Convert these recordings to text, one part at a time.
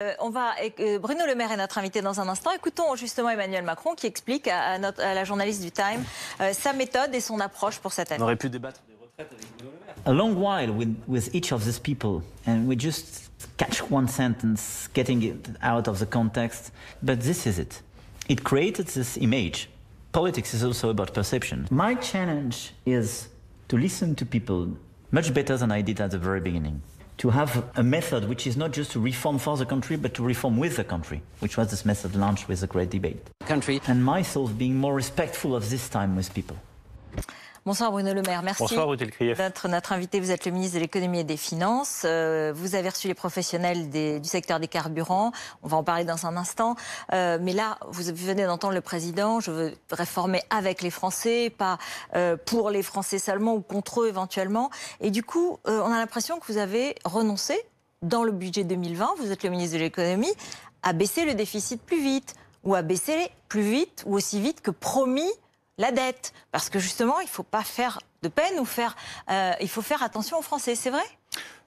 Bruno Le Maire est notre invité dans un instant. Écoutons justement Emmanuel Macron qui explique à la journaliste du Time sa méthode et son approche pour cette année. On aurait pu débattre des retraites avec Bruno Le Maire. A long while with each of these people, and we just catch one sentence, getting it out of the context. But this is it. It created this image. Politics is also about perception. My challenge is to listen to people much better than I did at the very beginning. To have a method which is not just to reform for the country, but to reform with the country, which was this method launched with the great debate. And myself being more respectful of this time with people. Bonsoir Bruno Le Maire, merci d'être notre invité. Vous êtes le ministre de l'économie et des finances. Vous avez reçu les professionnels du secteur des carburants. On va en parler dans un instant. Mais là, vous venez d'entendre le président. Je veux réformer avec les Français, pas pour les Français seulement ou contre eux éventuellement. Et du coup, on a l'impression que vous avez renoncé dans le budget 2020. Vous êtes le ministre de l'économie, à baisser le déficit plus vite ou à baisser plus vite ou aussi vite que promis la dette, parce que justement, il ne faut pas faire de peine ou il faut faire attention aux Français, c'est vrai ?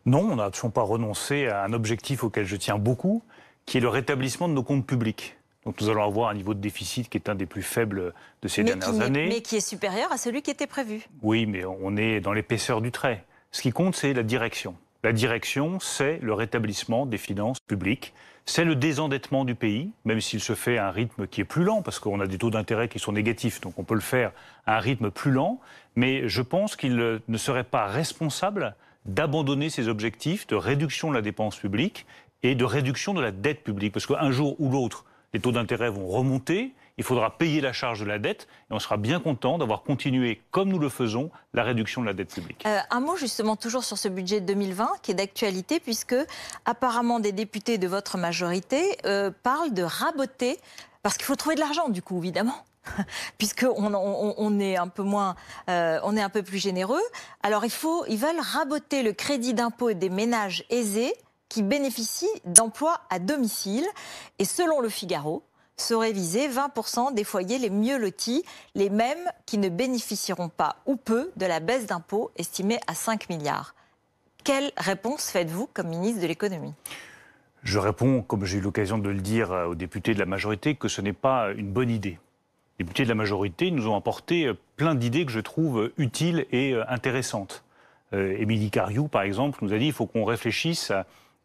Non, on n'a toujours pas renoncé à un objectif auquel je tiens beaucoup, qui est le rétablissement de nos comptes publics. Donc nous allons avoir un niveau de déficit qui est un des plus faibles de ces dernières années. Mais qui est supérieur à celui qui était prévu. Oui, mais on est dans l'épaisseur du trait. Ce qui compte, c'est la direction. La direction, c'est le rétablissement des finances publiques. C'est le désendettement du pays, même s'il se fait à un rythme qui est plus lent, parce qu'on a des taux d'intérêt qui sont négatifs, donc on peut le faire à un rythme plus lent. Mais je pense qu'il ne serait pas responsable d'abandonner ces objectifs de réduction de la dépense publique et de réduction de la dette publique. Parce qu'un jour ou l'autre, les taux d'intérêt vont remonter, il faudra payer la charge de la dette, et on sera bien content d'avoir continué, comme nous le faisons, la réduction de la dette publique. Un mot justement toujours sur ce budget 2020, qui est d'actualité, puisque apparemment des députés de votre majorité parlent de raboter, parce qu'il faut trouver de l'argent du coup, évidemment. Puisqu'on est un peu moins, on est un peu plus généreux. Alors ils veulent raboter le crédit d'impôt des ménages aisés qui bénéficient d'emplois à domicile. Et selon Le Figaro, seraient visés 20% des foyers les mieux lotis, les mêmes qui ne bénéficieront pas ou peu de la baisse d'impôts estimée à 5 milliards. Quelle réponse faites-vous comme ministre de l'économie ? Je réponds, comme j'ai eu l'occasion de le dire aux députés de la majorité, que ce n'est pas une bonne idée. Les députés de la majorité nous ont apporté plein d'idées que je trouve utiles et intéressantes. Émilie Cariou, par exemple, nous a dit qu'il faut qu'on réfléchisse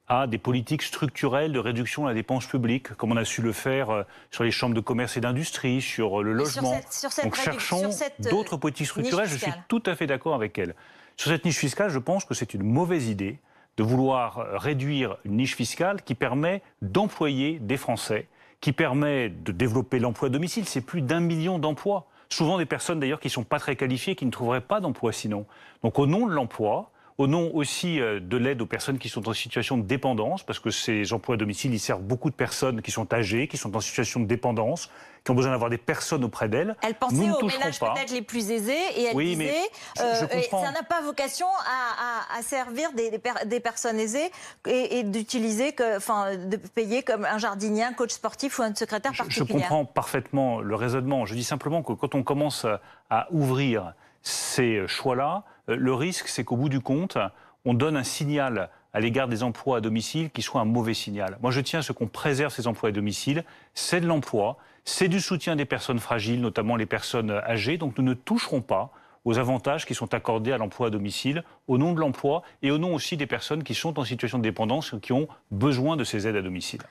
à des politiques structurelles de réduction de la dépense publique, comme on a su le faire sur les chambres de commerce et d'industrie, sur le logement. Donc cherchons d'autres politiques structurelles, je suis tout à fait d'accord avec elle. Sur cette niche fiscale, je pense que c'est une mauvaise idée de vouloir réduire une niche fiscale qui permet d'employer des Français, qui permet de développer l'emploi à domicile. C'est plus d'1 million d'emplois. Souvent des personnes d'ailleurs qui ne sont pas très qualifiées, qui ne trouveraient pas d'emploi sinon. Donc au nom de l'emploi, au nom aussi de l'aide aux personnes qui sont en situation de dépendance, parce que ces emplois à domicile, ils servent beaucoup de personnes qui sont âgées, qui sont en situation de dépendance, qui ont besoin d'avoir des personnes auprès d'elles. Elle pensait aux ménages peut-être les plus aisés et elle disait ça n'a pas vocation à servir des personnes aisées et d'utiliser, de payer comme un jardinier, un coach sportif ou un secrétaire particulier. Je comprends parfaitement le raisonnement. Je dis simplement que quand on commence à ouvrir ces choix-là, le risque, c'est qu'au bout du compte, on donne un signal à l'égard des emplois à domicile qui soit un mauvais signal. Moi, je tiens à ce qu'on préserve ces emplois à domicile. C'est de l'emploi, c'est du soutien des personnes fragiles, notamment les personnes âgées. Donc, nous ne toucherons pas aux avantages qui sont accordés à l'emploi à domicile, au nom de l'emploi et au nom aussi des personnes qui sont en situation de dépendance et qui ont besoin de ces aides à domicile.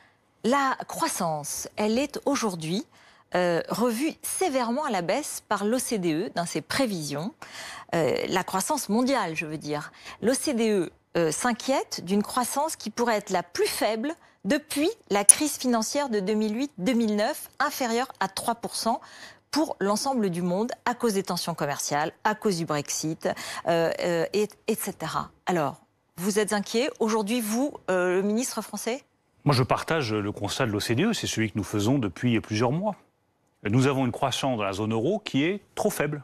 La croissance, elle est aujourd'hui revue sévèrement à la baisse par l'OCDE dans ses prévisions. La croissance mondiale, je veux dire. L'OCDE s'inquiète d'une croissance qui pourrait être la plus faible depuis la crise financière de 2008-2009, inférieure à 3% pour l'ensemble du monde, à cause des tensions commerciales, à cause du Brexit, etc. Alors, vous êtes inquiet aujourd'hui, vous, le ministre français ? Moi, je partage le constat de l'OCDE, c'est celui que nous faisons depuis plusieurs mois. Nous avons une croissance dans la zone euro qui est trop faible.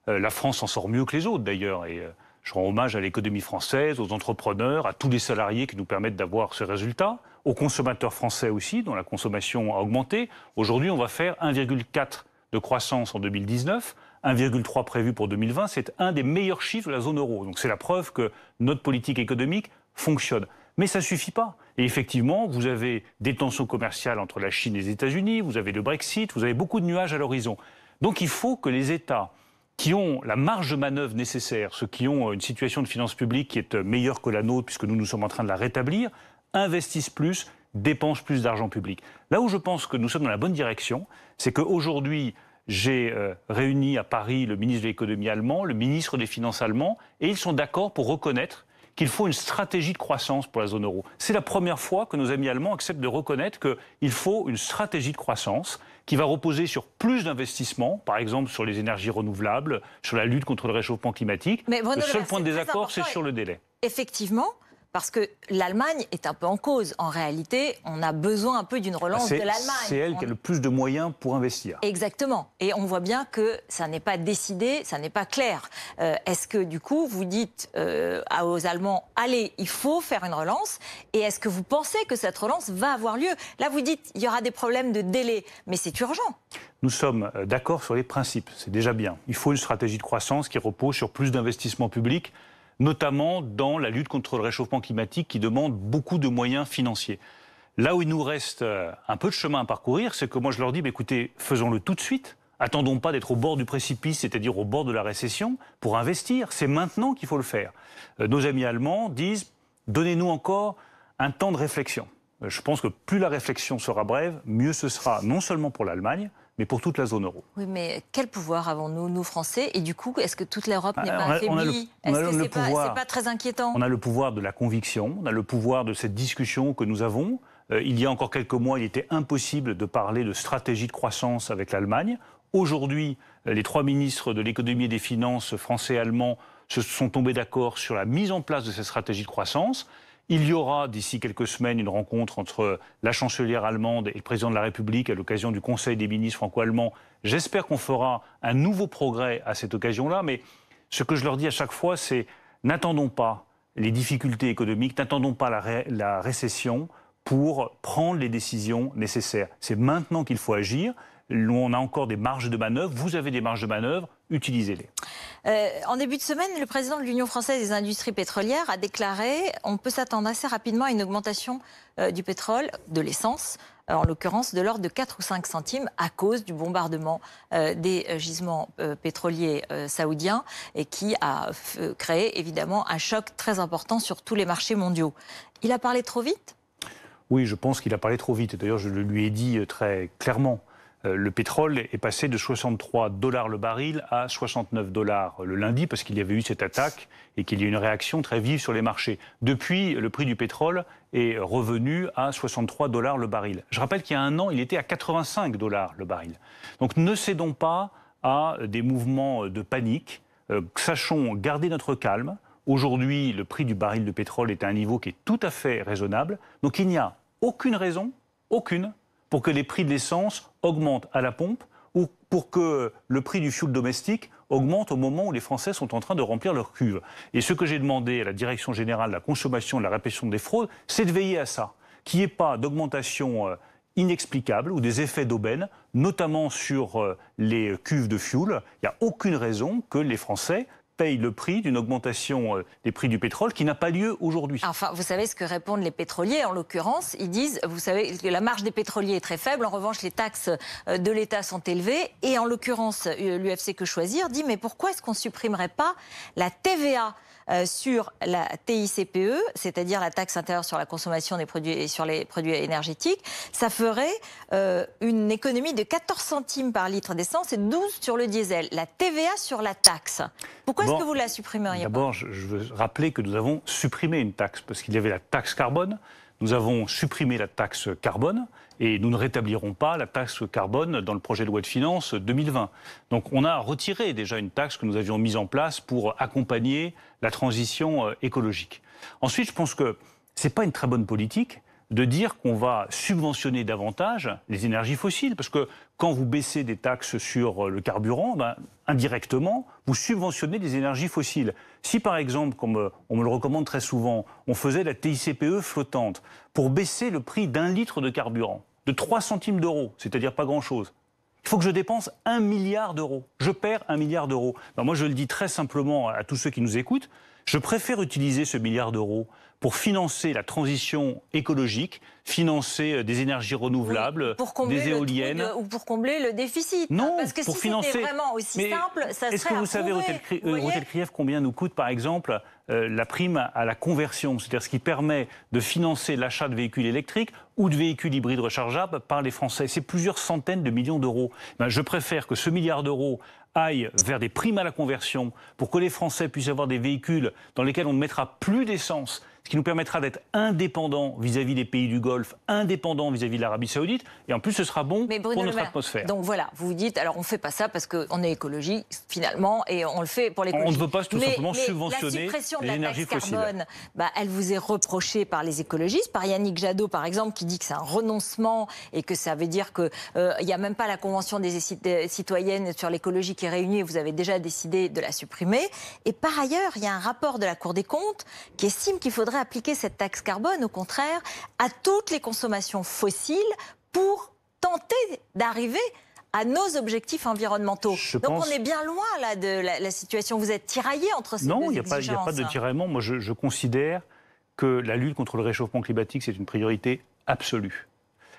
La France en sort mieux que les autres d'ailleurs. Et je rends hommage à l'économie française, aux entrepreneurs, à tous les salariés qui nous permettent d'avoir ce résultat, aux consommateurs français aussi, dont la consommation a augmenté. Aujourd'hui, on va faire 1,4 de croissance en 2019, 1,3 prévu pour 2020. C'est un des meilleurs chiffres de la zone euro. Donc c'est la preuve que notre politique économique fonctionne. Mais ça ne suffit pas. Et effectivement, vous avez des tensions commerciales entre la Chine et les États-Unis, vous avez le Brexit, vous avez beaucoup de nuages à l'horizon. Donc il faut que les États qui ont la marge de manœuvre nécessaire, ceux qui ont une situation de finances publiques qui est meilleure que la nôtre, puisque nous sommes en train de la rétablir, investissent plus, dépensent plus d'argent public. Là où je pense que nous sommes dans la bonne direction, c'est qu'aujourd'hui, j'ai réuni à Paris le ministre de l'économie allemand, le ministre des Finances allemand, et ils sont d'accord pour reconnaître qu'il faut une stratégie de croissance pour la zone euro. C'est la première fois que nos amis allemands acceptent de reconnaître qu'il faut une stratégie de croissance qui va reposer sur plus d'investissements, par exemple sur les énergies renouvelables, sur la lutte contre le réchauffement climatique. Mais Bruno, le seul point de désaccord, c'est sur le délai. Effectivement, parce que l'Allemagne est un peu en cause. En réalité, on a besoin un peu d'une relance de l'Allemagne. C'est elle qui a le plus de moyens pour investir. Exactement. Et on voit bien que ça n'est pas décidé, ça n'est pas clair. Est-ce que du coup, vous dites aux Allemands, allez, il faut faire une relance? Et est-ce que vous pensez que cette relance va avoir lieu? Là, vous dites, il y aura des problèmes de délai, mais c'est urgent. Nous sommes d'accord sur les principes, c'est déjà bien. Il faut une stratégie de croissance qui repose sur plus d'investissements publics, notamment dans la lutte contre le réchauffement climatique qui demande beaucoup de moyens financiers. Là où il nous reste un peu de chemin à parcourir, c'est que moi je leur dis, écoutez, faisons-le tout de suite. Attendons pas d'être au bord du précipice, c'est-à-dire au bord de la récession, pour investir. C'est maintenant qu'il faut le faire. Nos amis allemands disent, donnez-nous encore un temps de réflexion. Je pense que plus la réflexion sera brève, mieux ce sera, non seulement pour l'Allemagne, mais pour toute la zone euro. Oui, mais quel pouvoir avons-nous, nous Français? Et du coup, est-ce que toute l'Europe n'est pas affaiblie? Est-ce que c'est pas très inquiétant? On a le pouvoir de la conviction, on a le pouvoir de cette discussion que nous avons. Il y a encore quelques mois, il était impossible de parler de stratégie de croissance avec l'Allemagne. Aujourd'hui, les trois ministres de l'économie et des finances français et allemands se sont tombés d'accord sur la mise en place de cette stratégie de croissance. Il y aura d'ici quelques semaines une rencontre entre la chancelière allemande et le président de la République à l'occasion du Conseil des ministres franco-allemands. J'espère qu'on fera un nouveau progrès à cette occasion-là, mais ce que je leur dis à chaque fois, c'est n'attendons pas les difficultés économiques, n'attendons pas la récession pour prendre les décisions nécessaires. C'est maintenant qu'il faut agir. On a encore des marges de manœuvre. Vous avez des marges de manœuvre, utilisez-les. En début de semaine, le président de l'Union française des industries pétrolières a déclaré qu'on peut s'attendre assez rapidement à une augmentation du pétrole, de l'essence, en l'occurrence de l'ordre de 4 ou 5 centimes à cause du bombardement des gisements pétroliers saoudiens et qui a créé évidemment un choc très important sur tous les marchés mondiaux. Il a parlé trop vite ? Oui, je pense qu'il a parlé trop vite. D'ailleurs, je le lui ai dit très clairement. Le pétrole est passé de 63 $ le baril à 69 $ le lundi parce qu'il y avait eu cette attaque et qu'il y a eu une réaction très vive sur les marchés. Depuis, le prix du pétrole est revenu à 63 $ le baril. Je rappelle qu'il y a un an, il était à 85 $ le baril. Donc ne cédons pas à des mouvements de panique. Sachons garder notre calme. Aujourd'hui, le prix du baril de pétrole est à un niveau qui est tout à fait raisonnable. Donc il n'y a aucune raison, aucune, pour que les prix de l'essence augmentent à la pompe ou pour que le prix du fioul domestique augmente au moment où les Français sont en train de remplir leurs cuves. Et ce que j'ai demandé à la Direction générale de la consommation et de la répression des fraudes, c'est de veiller à ça, qu'il n'y ait pas d'augmentation inexplicable ou des effets d'aubaine, notamment sur les cuves de fioul. Il n'y a aucune raison que les Français payent le prix d'une augmentation des prix du pétrole qui n'a pas lieu aujourd'hui. Enfin, vous savez ce que répondent les pétroliers, en l'occurrence, ils disent, vous savez que la marge des pétroliers est très faible, en revanche les taxes de l'État sont élevées, et en l'occurrence l'UFC Que Choisir dit, mais pourquoi est-ce qu'on ne supprimerait pas la TVA sur la TICPE, c'est-à-dire la taxe intérieure sur la consommation des produits et sur les produits énergétiques? Ça ferait une économie de 14 centimes par litre d'essence et 12 sur le diesel. La TVA sur la taxe. Pourquoi est-ce que vous la supprimeriez pas? D'abord, je veux rappeler que nous avons supprimé une taxe, parce qu'il y avait la taxe carbone. Nous avons supprimé la taxe carbone et nous ne rétablirons pas la taxe carbone dans le projet de loi de finances 2020. Donc on a retiré déjà une taxe que nous avions mise en place pour accompagner la transition écologique. Ensuite, je pense que ce n'est pas une très bonne politique de dire qu'on va subventionner davantage les énergies fossiles. Parce que quand vous baissez des taxes sur le carburant, indirectement, vous subventionnez des énergies fossiles. Si par exemple, comme on me le recommande très souvent, on faisait la TICPE flottante pour baisser le prix d'un litre de carburant de 3 centimes d'euros, c'est-à-dire pas grand-chose, il faut que je dépense 1 milliard d'euros. Je perds 1 milliard d'euros. Moi, je le dis très simplement à tous ceux qui nous écoutent, je préfère utiliser ce milliard d'euros pour financer la transition écologique, financer des énergies renouvelables, des éoliennes. Ou pour combler le déficit. Non, parce que pour si financer... c'était vraiment aussi simple, ça serait Est-ce que vous savez, Rotel Krief, combien nous coûte, par exemple, la prime à la conversion, c'est-à-dire ce qui permet de financer l'achat de véhicules électriques ou de véhicules hybrides rechargeables par les Français? C'est plusieurs centaines de millions d'euros. Je préfère que ce milliard d'euros aille vers des primes à la conversion pour que les Français puissent avoir des véhicules dans lesquels on ne mettra plus d'essence, ce qui nous permettra d'être indépendants vis-à-vis des pays du Golfe, indépendants vis-à-vis de l'Arabie Saoudite, et en plus ce sera bon pour notre atmosphère. Donc voilà, vous vous dites, alors on ne fait pas ça parce qu'on est écologie finalement, et on le fait pour l'écologie. On ne veut pas tout simplement subventionner les énergies fossiles. La suppression de la taxe carbone, elle vous est reprochée par les écologistes, par Yannick Jadot par exemple, qui dit que c'est un renoncement et que ça veut dire qu'il n'y a même pas la Convention des citoyennes sur l'écologie qui est réunie et vous avez déjà décidé de la supprimer. Et par ailleurs, il y a un rapport de la Cour des comptes qui estime qu'il faudrait appliquer cette taxe carbone, au contraire, à toutes les consommations fossiles pour tenter d'arriver à nos objectifs environnementaux. Donc on est bien loin là de la situation. Vous êtes tiraillé entre ces deux exigences. Non, il n'y a pas de tiraillement. Moi, je considère que la lutte contre le réchauffement climatique, c'est une priorité absolue.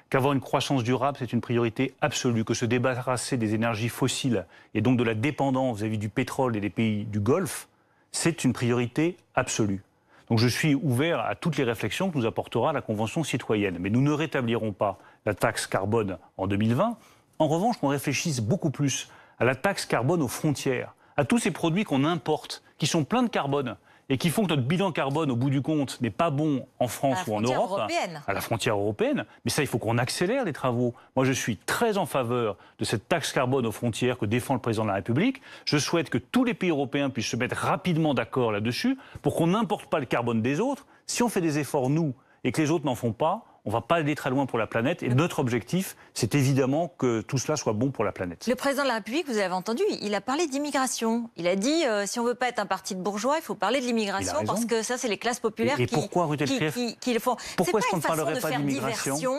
Qu'avoir une croissance durable, c'est une priorité absolue. Que se débarrasser des énergies fossiles et donc de la dépendance vis-à-vis du pétrole et des pays du Golfe, c'est une priorité absolue. Donc je suis ouvert à toutes les réflexions que nous apportera la Convention citoyenne. Mais nous ne rétablirons pas la taxe carbone en 2020. En revanche, qu'on réfléchisse beaucoup plus à la taxe carbone aux frontières, à tous ces produits qu'on importe, qui sont pleins de carbone, et qui font que notre bilan carbone, au bout du compte, n'est pas bon en France ou en Europe, à la frontière européenne. Mais ça, il faut qu'on accélère les travaux. Moi, je suis très en faveur de cette taxe carbone aux frontières que défend le président de la République. Je souhaite que tous les pays européens puissent se mettre rapidement d'accord là-dessus pour qu'on n'importe pas le carbone des autres. Si on fait des efforts, nous, et que les autres n'en font pas, on ne va pas aller très loin pour la planète. Et notre objectif, c'est évidemment que tout cela soit bon pour la planète. Le président de la République, vous avez entendu, il a parlé d'immigration. Il a dit, si on ne veut pas être un parti de bourgeois, il faut parler de l'immigration, parce que ça, c'est les classes populaires qui le font. Pourquoi est-ce qu'on ne parlerait pas d'immigration ?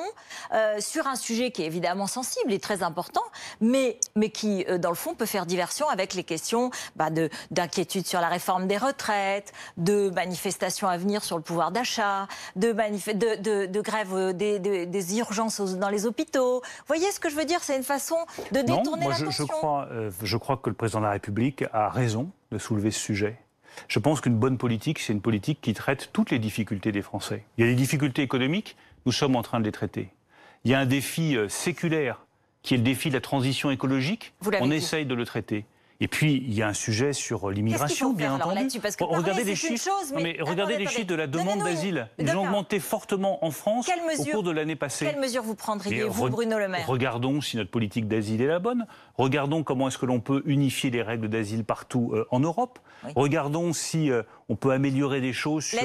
Sur un sujet qui est évidemment sensible et très important, mais qui, dans le fond, peut faire diversion avec les questions d'inquiétude sur la réforme des retraites, de manifestations à venir sur le pouvoir d'achat, de grève des urgences dans les hôpitaux. Vous voyez ce que je veux dire? C'est une façon de détourner l'attention. Je crois que le président de la République a raison de soulever ce sujet. Je pense qu'une bonne politique, c'est une politique qui traite toutes les difficultés des Français. Il y a des difficultés économiques, nous sommes en train de les traiter. Il y a un défi séculaire, qui est le défi de la transition écologique. On essaye de le traiter. Et puis, il y a un sujet sur l'immigration, bien entendu. Regardez les chiffres, regardez les chiffres de la demande d'asile. Ils ont augmenté fortement en France au cours de l'année passée. Quelles mesures vous prendriez, vous, Bruno Le Maire? Regardons si notre politique d'asile est la bonne. Regardons comment est-ce que l'on peut unifier les règles d'asile partout en Europe. Oui. Regardons si on peut améliorer des choses sur...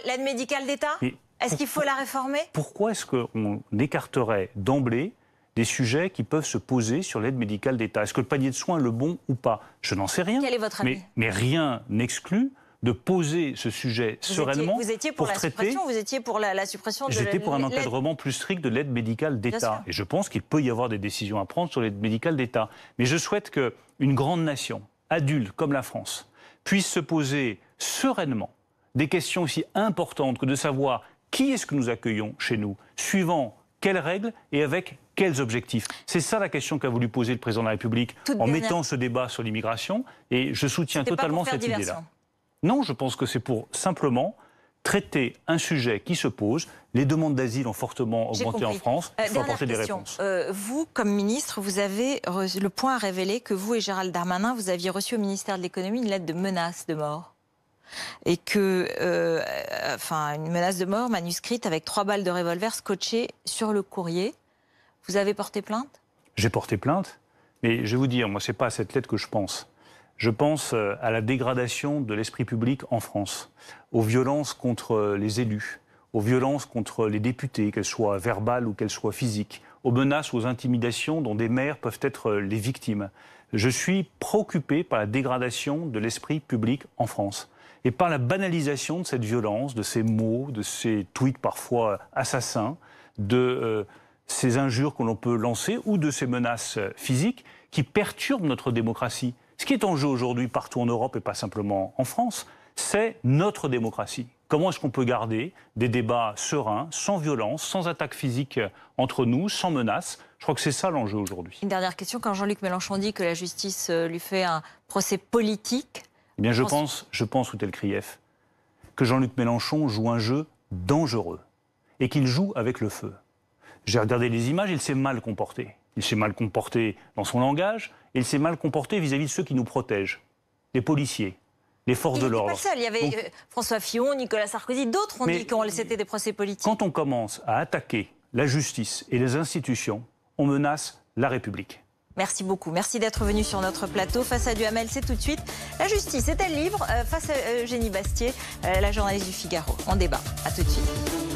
L'aide médicale d'État? Est-ce qu'il faut la réformer? Pourquoi est-ce qu'on écarterait d'emblée des sujets qui peuvent se poser sur l'aide médicale d'État? Est-ce que le panier de soins est le bon ou pas? Je n'en sais rien. Quel est votre avis? Mais rien n'exclut de poser ce sujet sereinement. Vous étiez pour la suppression, vous étiez pour la suppression de l'aide. J'étais pour un encadrement plus strict de l'aide médicale d'État. Et je pense qu'il peut y avoir des décisions à prendre sur l'aide médicale d'État. Mais je souhaite qu'une grande nation, adulte comme la France, puisse se poser sereinement des questions aussi importantes que de savoir qui est-ce que nous accueillons chez nous, suivant quelles règles et avec quels objectifs. C'est ça la question qu'a voulu poser le président de la République en mettant ce débat sur l'immigration. Et je soutiens totalement cette idée-là. Non, je pense que c'est pour simplement traiter un sujet qui se pose. Les demandes d'asile ont fortement augmenté en France. Il faut apporter des réponses. Vous, comme ministre, vous avez, Le Point a révélé que vous et Gérald Darmanin, vous aviez reçu au ministère de l'Économie une lettre de menace de mort. Et que, une menace de mort manuscrite avec 3 balles de revolver scotchées sur le courrier. Vous avez porté plainte? J'ai porté plainte, mais je vais vous dire, moi, ce n'est pas à cette lettre que je pense. Je pense à la dégradation de l'esprit public en France, aux violences contre les élus, aux violences contre les députés, qu'elles soient verbales ou qu'elles soient physiques, aux menaces, aux intimidations dont des maires peuvent être les victimes. Je suis préoccupé par la dégradation de l'esprit public en France et par la banalisation de cette violence, de ces mots, de ces tweets parfois assassins, de ces injures que l'on peut lancer ou de ces menaces physiques qui perturbent notre démocratie. Ce qui est en jeu aujourd'hui partout en Europe et pas simplement en France, c'est notre démocratie. Comment est-ce qu'on peut garder des débats sereins, sans violence, sans attaque physique entre nous, sans menace? Je crois que c'est ça l'enjeu aujourd'hui. Une dernière question. Quand Jean-Luc Mélenchon dit que la justice lui fait un procès politique... Eh bien, je pense, Outel Krief, que Jean-Luc Mélenchon joue un jeu dangereux et qu'il joue avec le feu. J'ai regardé les images, il s'est mal comporté. Il s'est mal comporté dans son langage et il s'est mal comporté vis-à-vis de ceux qui nous protègent, les policiers, les forces de l'ordre. Il y avait François Fillon, Nicolas Sarkozy, d'autres ont dit que c'était des procès politiques. Quand on commence à attaquer la justice et les institutions, on menace la République. Merci beaucoup. Merci d'être venu sur notre plateau. Face à Duhamel, c'est tout de suite. La justice est-elle libre? Face à Eugénie Bastier, la journaliste du Figaro. On débat. À tout de suite.